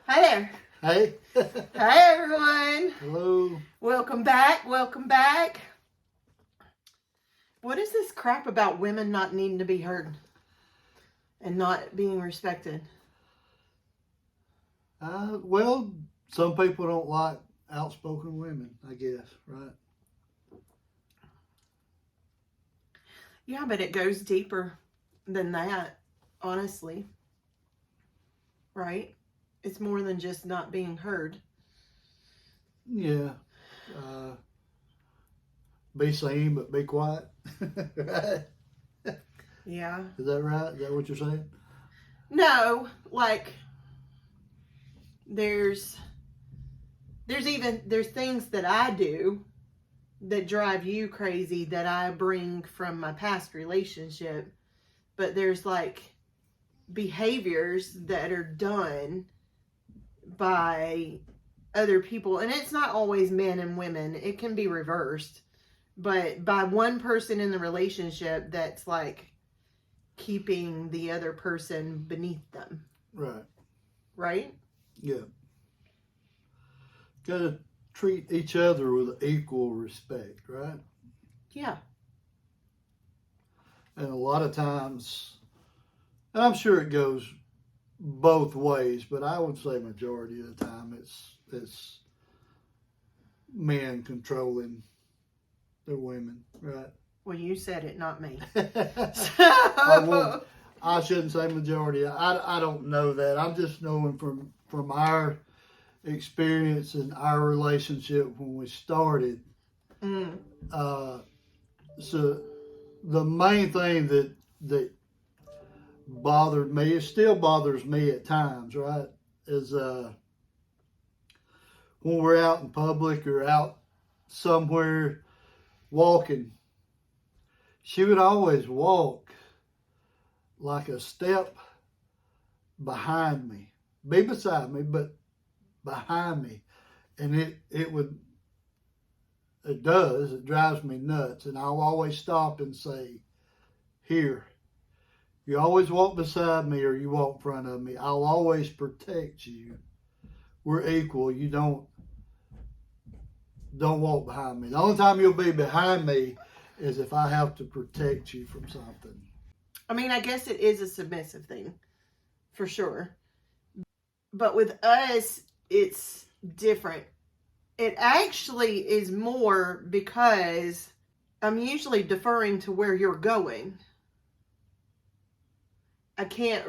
Hi there. Hey. Hi, everyone. Hello. Welcome back. Welcome back. What is this crap about women not needing to be heard and not being respected? Well, some people don't like outspoken women, I guess, right? Yeah, but it goes deeper than that, honestly. Right? It's more than just not being heard. Yeah. Be seen, but be quiet. Right? Yeah. Is that right? Is that what you're saying? No, like there's things that I do that drive you crazy that I bring from my past relationship, but there's like behaviors that are done by other people, and it's not always men and women, it can be reversed, but by one person in the relationship that's like keeping the other person beneath them. Right? Yeah. Gotta treat each other with equal respect, right? Yeah. And a lot of times, and I'm sure it goes both ways, but I would say majority of the time it's men controlling their women, right? Well, you said it, not me. I shouldn't say majority. I don't know that. I'm just knowing from our experience and our relationship when we started. So the main thing that bothered me, it still bothers me at times, right, is when we're out in public or out somewhere walking, she would always walk like a step behind me, be beside me, but behind me. And it drives me nuts. And I'll always stop and say, here, you always walk beside me or you walk in front of me. I'll always protect you. We're equal. You don't walk behind me. The only time you'll be behind me is if I have to protect you from something. I mean, I guess it is a submissive thing, for sure. But with us, it's different. It actually is more because I'm usually deferring to where you're going. I can't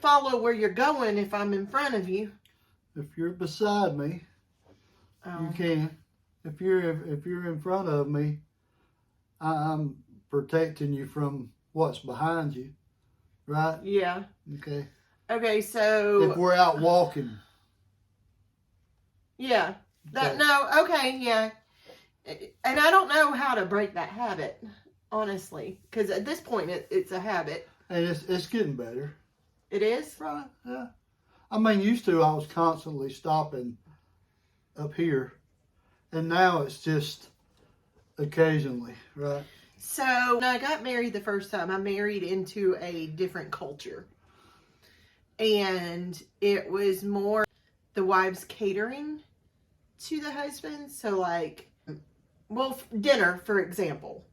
follow where you're going if I'm in front of you. If you're beside me, you can. If you're in front of me, I'm protecting you from what's behind you, right? Yeah. Okay. Okay, so if we're out walking. Yeah. Okay. Yeah. And I don't know how to break that habit, honestly, because at this point it's a habit. And it's getting better. It is? Right, yeah. I mean, used to I was constantly stopping up here, and now it's just occasionally, right? So when I got married the first time, I married into a different culture. And it was more the wives catering to the husband. So like, well, dinner, for example.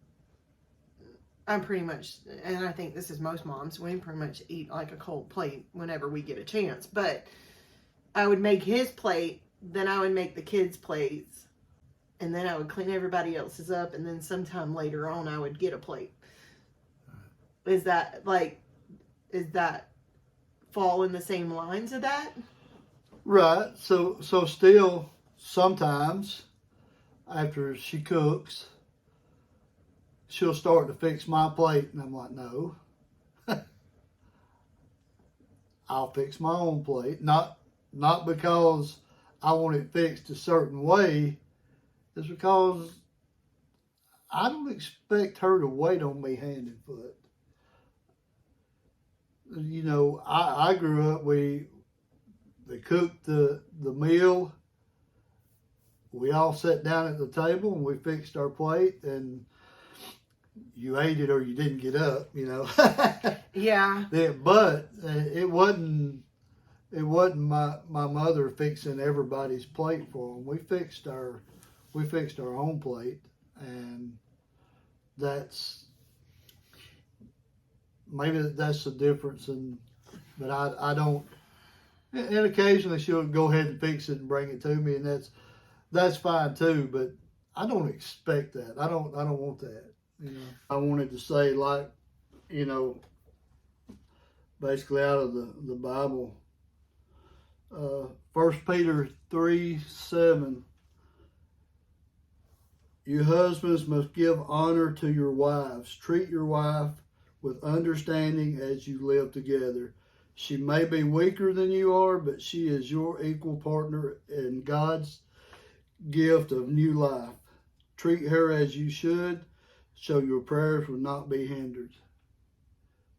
I'm pretty much, and I think this is most moms, we pretty much eat like a cold plate whenever we get a chance. But I would make his plate, then I would make the kids' plates, and then I would clean everybody else's up, and then sometime later on I would get a plate. Is that fall in the same lines of that? Right. So still sometimes after she cooks, she'll start to fix my plate, and I'm like, no. I'll fix my own plate. Not because I want it fixed a certain way. It's because I don't expect her to wait on me hand and foot. You know, I grew up, they cooked the meal. We all sat down at the table and we fixed our plate, and you ate it or you didn't get up, you know. Yeah. But it wasn't my mother fixing everybody's plate for them. We fixed our own plate, and maybe that's the difference. But I don't. And occasionally she'll go ahead and fix it and bring it to me, and that's fine too. But I don't expect that. I don't want that. You know, I wanted to say, like, you know, basically out of the Bible, 1 Peter 3:7. You husbands must give honor to your wives. Treat your wife with understanding as you live together. She may be weaker than you are, but she is your equal partner in God's gift of new life. Treat her as you should, so your prayers will not be hindered.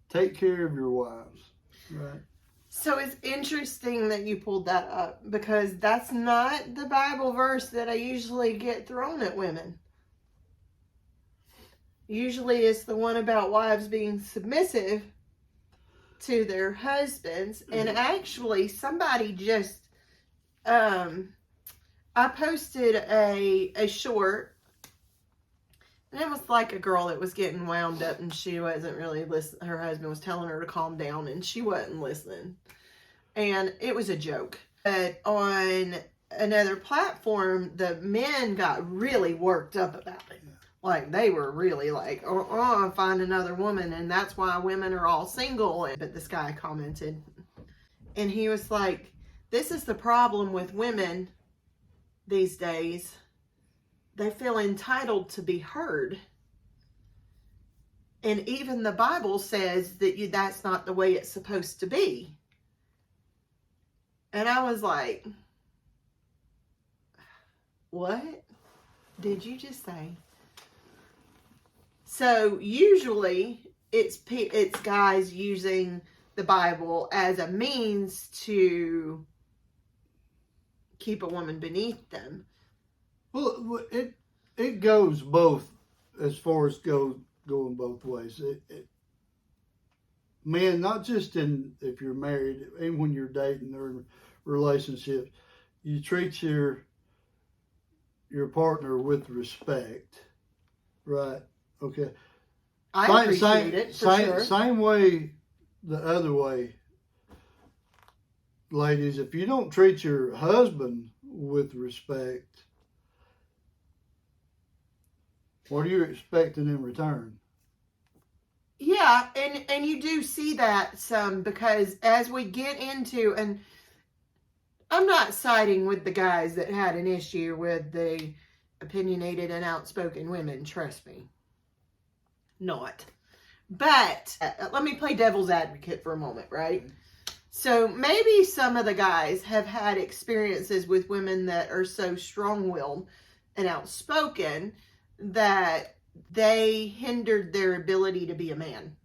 Take care of your wives. Right. So it's interesting that you pulled that up, because that's not the Bible verse that I usually get thrown at women. Usually it's the one about wives being submissive to their husbands. And actually somebody just, I posted a short, and it was like a girl that was getting wound up and she wasn't really listening. Her husband was telling her to calm down and she wasn't listening. And it was a joke. But on another platform, the men got really worked up about it. Like, they were really like, find another woman, and that's why women are all single. But this guy commented, and he was like, this is the problem with women these days. They feel entitled to be heard. And even the Bible says that that's not the way it's supposed to be. And I was like, what did you just say? So usually it's guys using the Bible as a means to keep a woman beneath them. Well, it goes both, as far as going both ways. Men, not just if you're married, even when you're dating or in relationships, you treat your partner with respect, right? Okay. I appreciate it, for sure. Same way the other way, ladies. If you don't treat your husband with respect, what are you expecting in return? Yeah, and you do see that some, because as we get into, and I'm not siding with the guys that had an issue with the opinionated and outspoken women, trust me. Not. But let me play devil's advocate for a moment, right? So maybe some of the guys have had experiences with women that are so strong-willed and outspoken that they hindered their ability to be a man.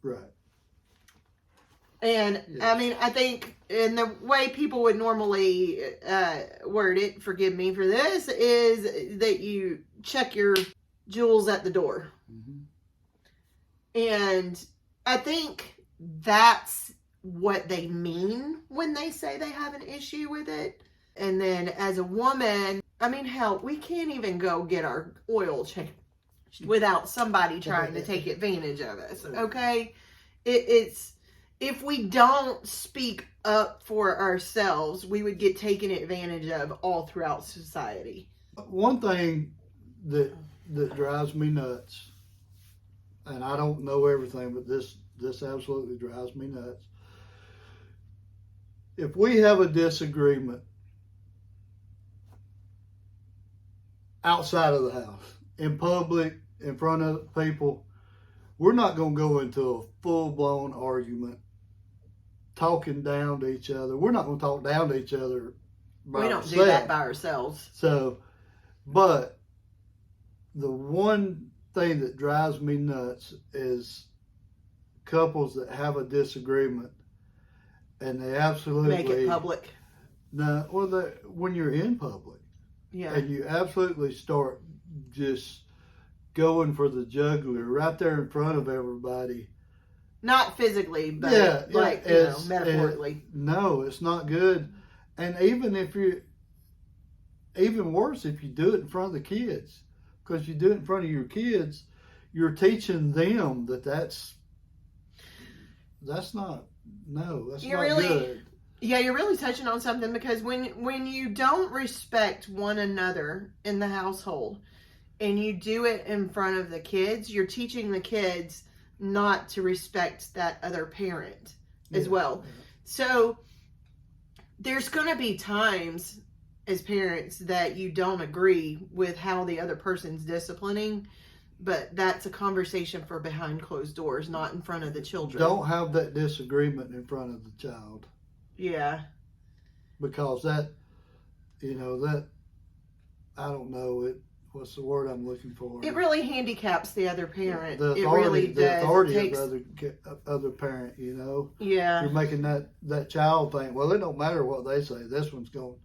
Right. And yes. I mean, I think in the way people would normally word it, forgive me for this, is that you check your jewels at the door. Mm-hmm. And I think that's what they mean when they say they have an issue with it. And then as a woman, I mean, hell, we can't even go get our oil changed without somebody trying to take advantage of us, okay? It's if we don't speak up for ourselves, we would get taken advantage of all throughout society. One thing that drives me nuts, and I don't know everything, but this absolutely drives me nuts. If we have a disagreement outside of the house, in public, in front of people, we're not going to go into a full-blown argument, talking down to each other. We're not going to talk down to each other by We don't ourselves. do that by ourselves. So, but the one thing that drives me nuts is couples that have a disagreement and they absolutely make it public. No, well, when you're in public, yeah, and you absolutely start just going for the jugular right there in front of everybody. Not physically, but metaphorically. No, it's not good. And even worse if you do it in front of the kids, because you do it in front of your kids, you're teaching them that's not good. Yeah, you're really touching on something, because when you don't respect one another in the household and you do it in front of the kids, you're teaching the kids not to respect that other parent as well. Yeah. So there's going to be times as parents that you don't agree with how the other person's disciplining, but that's a conversation for behind closed doors, not in front of the children. Don't have that disagreement in front of the child. Yeah. Because that, I don't know, what's the word I'm looking for? It really handicaps the other parent. The authority, it really does. The authority of other parent, Yeah. You're making that child think, well, it don't matter what they say. This one's going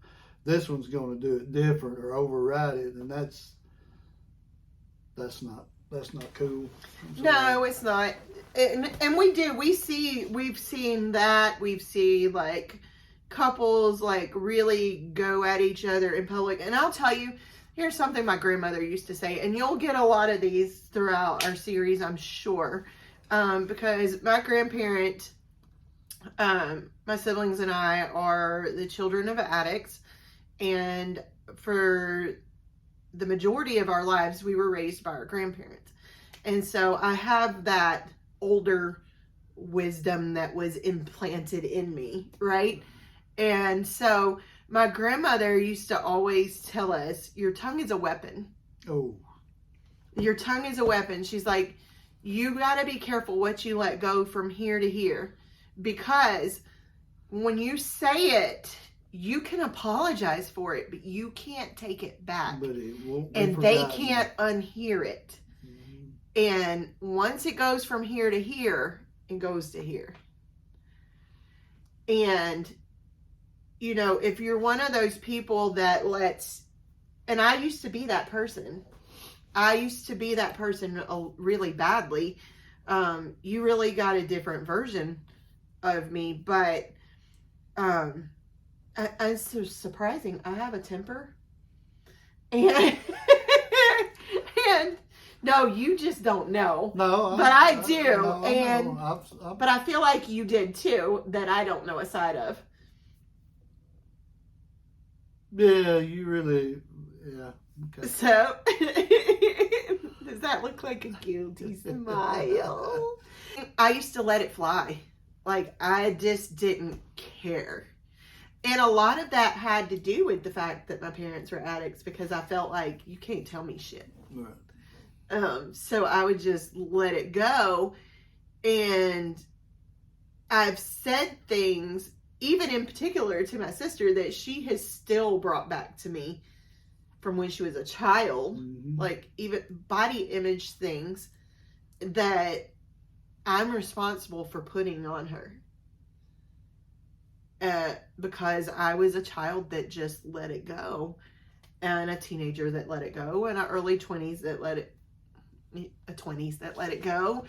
to do it different or override it, and that's not cool. No, it's not. And we've seen that. We've seen like couples like really go at each other in public. And I'll tell you, here's something my grandmother used to say, and you'll get a lot of these throughout our series, I'm sure, because my grandparent, my siblings and I are the children of addicts, and for the majority of our lives, we were raised by our grandparents. And so I have that older wisdom that was implanted in me, right? And so my grandmother used to always tell us, your tongue is a weapon. Oh. Your tongue is a weapon. She's like, you got to be careful what you let go from here to here, because when you say it, you can apologize for it, but you can't take it back. But it won't be and forgotten. They can't unhear it. Mm-hmm. And once it goes from here to here, it goes to here. And, if you're one of those people that and I used to be that person. I used to be that person really badly. You really got a different version of me, but it's so surprising. I have a temper, and no, you just don't know. No, but I do, no, but I feel like you did too. That I don't know a side of. Yeah, you really, yeah. Okay. So, does that look like a guilty smile? I used to let it fly. Like, I just didn't care. And a lot of that had to do with the fact that my parents were addicts, because I felt like, you can't tell me shit. Right. So I would just let it go. And I've said things, even in particular to my sister, that she has still brought back to me from when she was a child. Mm-hmm. Like, even body image things that I'm responsible for putting on her. Because I was a child that just let it go, and a teenager that let it go, and an early 20s that let it go,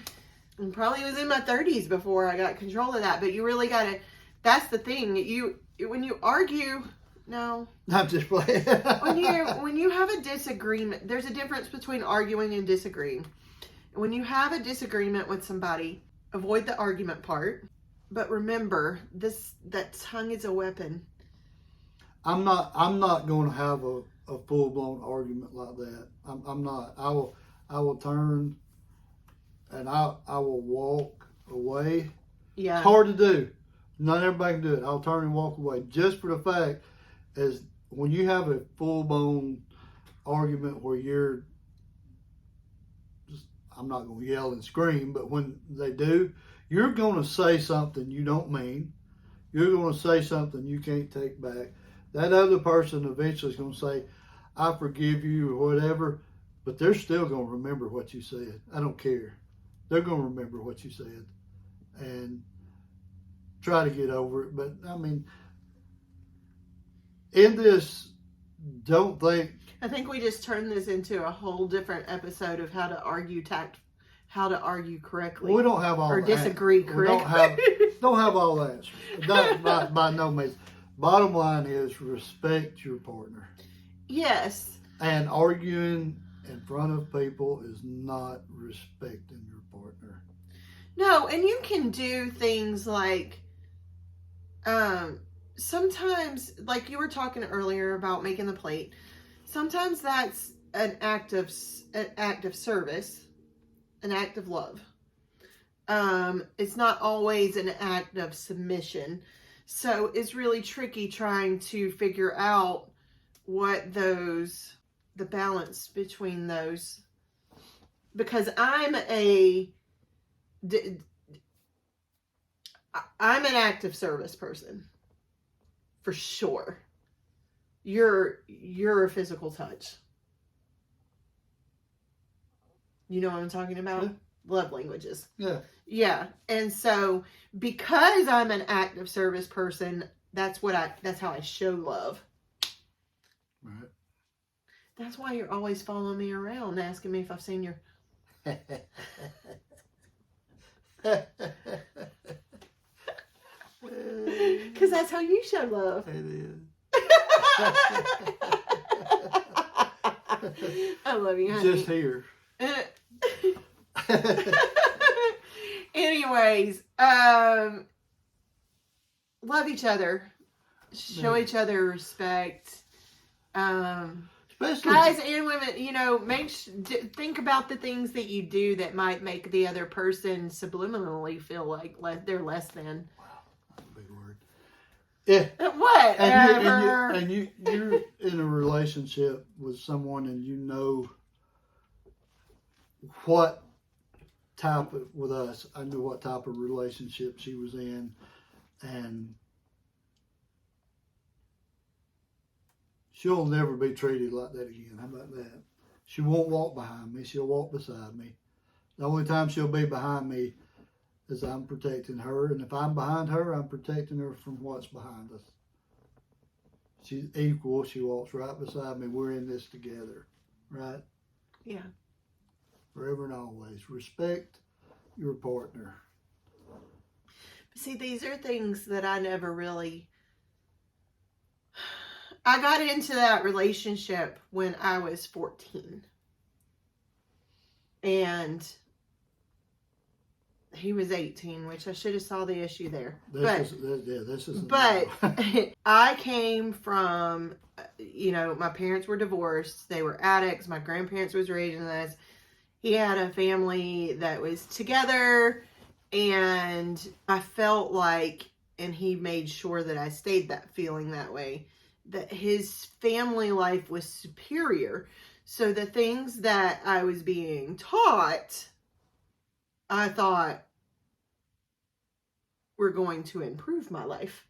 and probably was in my 30s before I got control of that. But you really gotta, that's the thing, when you argue, no. I'm just playing. when you have a disagreement, there's a difference between arguing and disagreeing. When you have a disagreement with somebody, avoid the argument part. But remember, that tongue is a weapon. I'm not going to have a full blown argument like that. I'm not. I will turn, and I will walk away. Yeah. It's hard to do. Not everybody can do it. I'll turn and walk away, just for the fact as when you have a full blown argument where you're just, I'm not going to yell and scream, but when they do, you're going to say something you don't mean. You're going to say something you can't take back. That other person eventually is going to say, I forgive you or whatever, but they're still going to remember what you said. I don't care. They're going to remember what you said and try to get over it. But, I mean, in this don't think. I think we just turned this into a whole different episode of how to argue correctly. We don't have all or disagree correctly. Don't have all the answers. By no means. Bottom line is respect your partner. Yes. And arguing in front of people is not respecting your partner. No, and you can do things like, sometimes, like you were talking earlier about making the plate. Sometimes that's an act of service, an act of love. It's not always an act of submission. So it's really tricky trying to figure out what the balance between those, because I'm an active service person, for sure. You're a physical touch. You know what I'm talking about? Yeah. Love languages. Yeah. Yeah. And so because I'm an active service person, that's how I show love. Right. That's why you're always following me around asking me if I've seen your because that's how you show love. It is. I love you, honey. Just here. Anyways, love each other, show each other respect. Especially Guys and women, think about the things that you do that might make the other person subliminally feel like they're less than. Wow, that's a big word. Yeah. Whatever. And you're in a relationship with someone, and you know what type of, with us, I knew what type of relationship she was in, and she'll never be treated like that again. How about that? She won't walk behind me. She'll walk beside me. The only time she'll be behind me is I'm protecting her. And if I'm behind her, I'm protecting her from what's behind us. She's equal. She walks right beside me. We're in this together. Right? Yeah. Forever and always. Respect your partner. See, these are things that I never really... I got into that relationship when I was 14. And he was 18, which I should have saw the issue there. But I came from, my parents were divorced. They were addicts. My grandparents was raising us. He had a family that was together. And I felt like, and he made sure that I stayed feeling that way, that his family life was superior. So the things that I was being taught, I thought were going to improve my life.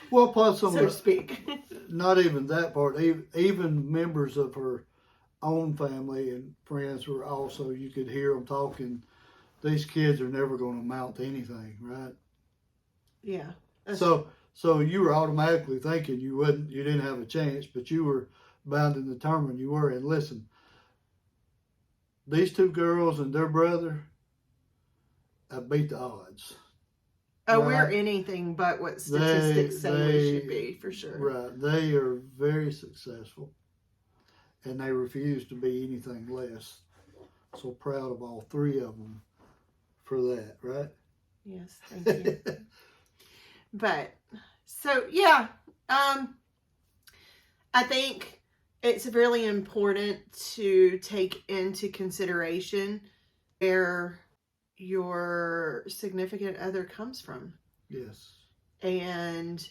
Well, plus so to speak. Not even that part. Even members of her own family and friends were also, you could hear them talking, these kids are never going to amount to anything, right? Yeah. So you were automatically thinking you didn't have a chance, but you were bound and determined you were. And listen, these two girls and their brother have beat the odds. Oh, right? We're anything but what statistics say we should be, for sure. Right. They are very successful, and they refuse to be anything less. So proud of all three of them for that, right? Yes, thank you. But, so, yeah, I think it's really important to take into consideration where your significant other comes from. Yes. And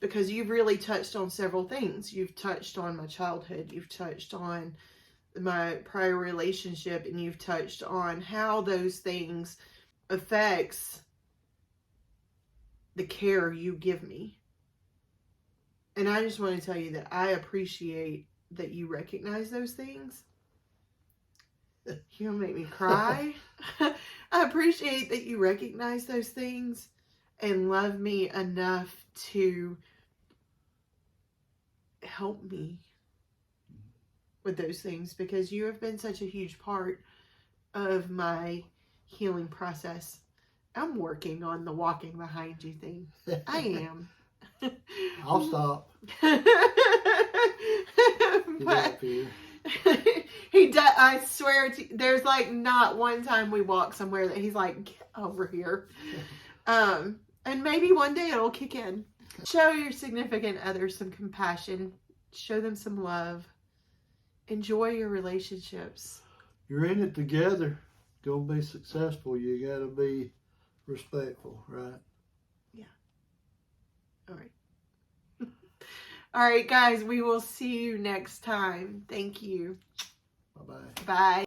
because you've really touched on several things. You've touched on my childhood. You've touched on my prior relationship. And you've touched on how those things affects the care you give me. And I just want to tell you that I appreciate that you recognize those things. You'll make me cry. I appreciate that you recognize those things and love me enough to help me with those things, because you have been such a huge part of my healing process. I'm working on the walking behind you thing. I am. I'll stop. But he does. I swear to, there's like not one time we walk somewhere that he's like, get over here. And maybe one day it'll kick in. Show your significant other some compassion. Show them some love. Enjoy your relationships. You're in it together. Gonna be successful. You gotta be respectful, right? Yeah. All right. All right, guys. We will see you next time. Thank you. Bye-bye. Bye.